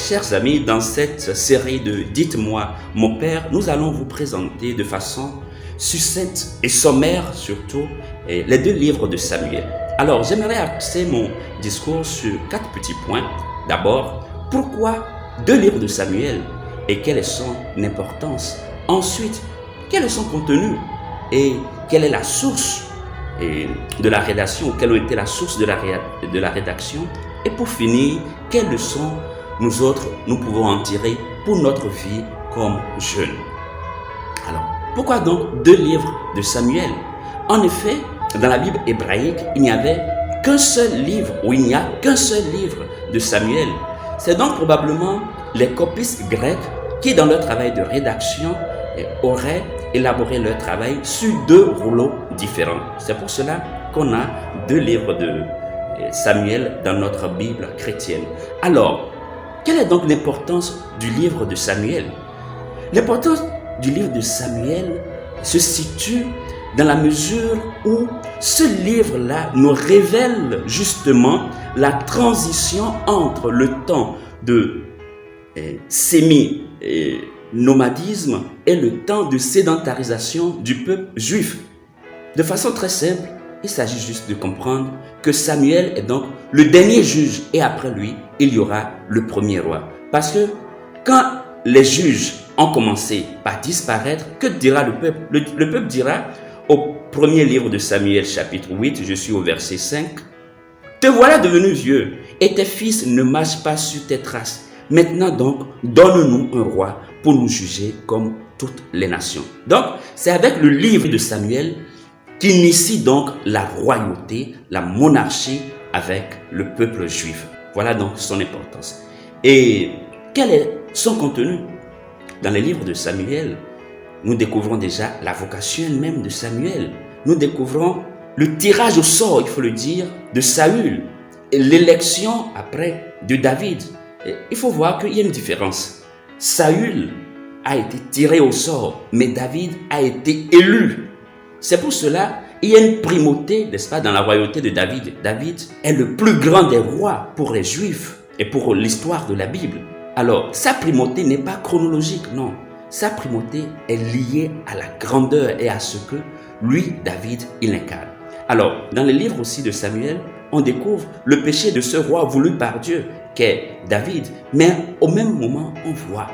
chers amis, dans cette série de Dites-moi mon Père, nous allons vous présenter de façon succincte et sommaire surtout les deux livres de Samuel. Alors, j'aimerais axer mon discours sur 4 petits points. D'abord, pourquoi 2 livres de Samuel et quelle est son importance? Ensuite, quel est son contenu et quelle est la source de la rédaction, quelle a été la source de la rédaction? Et pour finir, quelles leçons nous autres, nous pouvons en tirer pour notre vie comme jeunes? Alors, pourquoi donc 2 livres de Samuel? En effet, dans la Bible hébraïque, il n'y avait qu'un seul livre, ou il n'y a qu'un seul livre de Samuel. C'est donc probablement les copistes grecs qui, dans leur travail de rédaction, auraient élaboré leur travail sur 2 rouleaux différents. C'est pour cela qu'on a 2 livres de Samuel dans notre Bible chrétienne. Alors, quelle est donc l'importance du livre de Samuel? L'importance du livre de Samuel se situe dans la mesure où ce livre-là nous révèle justement la transition entre le temps de sémi-nomadisme et le temps de sédentarisation du peuple juif. De façon très simple, il s'agit juste de comprendre que Samuel est donc le dernier juge et après lui, il y aura le premier roi. Parce que quand les juges ont commencé par disparaître, que dira le peuple? Le peuple dira au premier livre de Samuel chapitre 8, je suis au verset 5, « Te voilà devenu vieux et tes fils ne marchent pas sur tes traces. Maintenant donc, donne-nous un roi pour nous juger comme toutes les nations. » Donc, c'est avec le livre de Samuel qu'initie donc la royauté, la monarchie avec le peuple juif. Voilà donc son importance. Et quel est son contenu? Dans les livres de Samuel, nous découvrons déjà la vocation même de Samuel. Nous découvrons le tirage au sort, il faut le dire, de Saül et l'élection après de David. Et il faut voir qu'il y a une différence. Saül a été tiré au sort, mais David a été élu. C'est pour cela qu'il y a une primauté, n'est-ce pas, dans la royauté de David. David est le plus grand des rois pour les Juifs et pour l'histoire de la Bible. Alors, sa primauté n'est pas chronologique, non. Sa primauté est liée à la grandeur et à ce que lui, David, il incarne. Alors, dans les livres aussi de Samuel, on découvre le péché de ce roi voulu par Dieu, qu'est David. Mais au même moment, on voit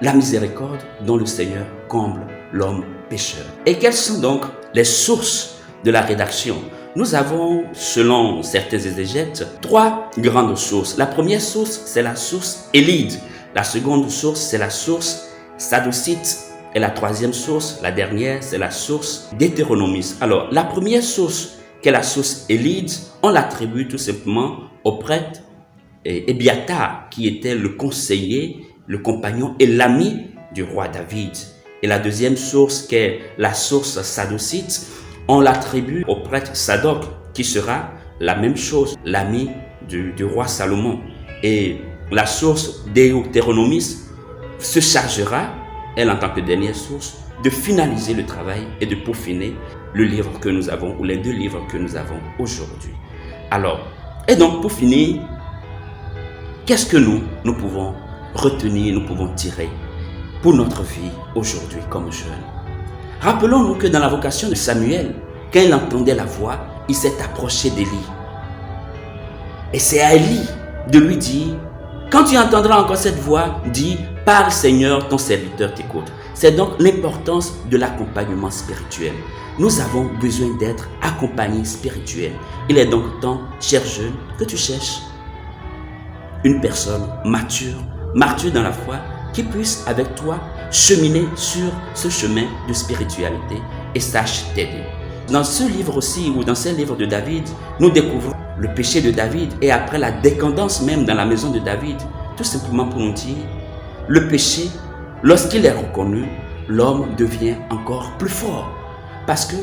la miséricorde dont le Seigneur comble l'homme pécheur. Et quelles sont donc les sources de la rédaction? Nous avons, selon certains exégètes, 3 grandes sources. La première source, c'est la source élide. La seconde source, c'est la source sadducite. Et la troisième source, la dernière, c'est la source deutéronomiste. Alors, la première source, qui est la source élide, on l'attribue tout simplement au prêtre Ébiatar, qui était le conseiller, le compagnon et l'ami du roi David. Et la deuxième source, qui est la source sadducite, on l'attribue au prêtre Sadoc, qui sera la même chose, l'ami du roi Salomon. Et la source deutéronomiste se chargera, elle en tant que dernière source, de finaliser le travail et de peaufiner le livre que nous avons, ou les 2 livres que nous avons aujourd'hui. Alors, et donc pour finir, qu'est-ce que nous pouvons retenir, nous pouvons tirer pour notre vie aujourd'hui comme jeunes? Rappelons-nous que dans la vocation de Samuel, quand il entendait la voix, il s'est approché d'Élie. Et c'est à Élie de lui dire, quand tu entendras encore cette voix, dis, parle Seigneur, ton serviteur t'écoute. C'est donc l'importance de l'accompagnement spirituel. Nous avons besoin d'être accompagnés spirituels. Il est donc temps, chers jeunes, que tu cherches une personne mature dans la foi, qui puisse avec toi cheminer sur ce chemin de spiritualité et sache t'aider. Dans ce livre aussi, ou dans ces livres de David, nous découvrons le péché de David et après la décadence même dans la maison de David, tout simplement pour nous dire, le péché, lorsqu'il est reconnu, l'homme devient encore plus fort. Parce que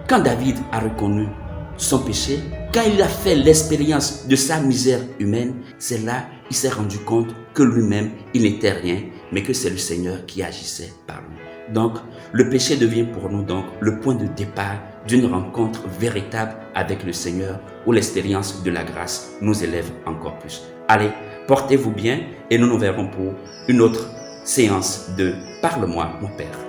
quand David a reconnu son péché, quand il a fait l'expérience de sa misère humaine, c'est là qu'il s'est rendu compte que lui-même, il n'était rien, mais que c'est le Seigneur qui agissait par lui. Donc, le péché devient pour nous donc le point de départ d'une rencontre véritable avec le Seigneur, où l'expérience de la grâce nous élève encore plus. Allez, Portez-vous bien et nous nous verrons pour une autre séance de Parle-moi, mon Père.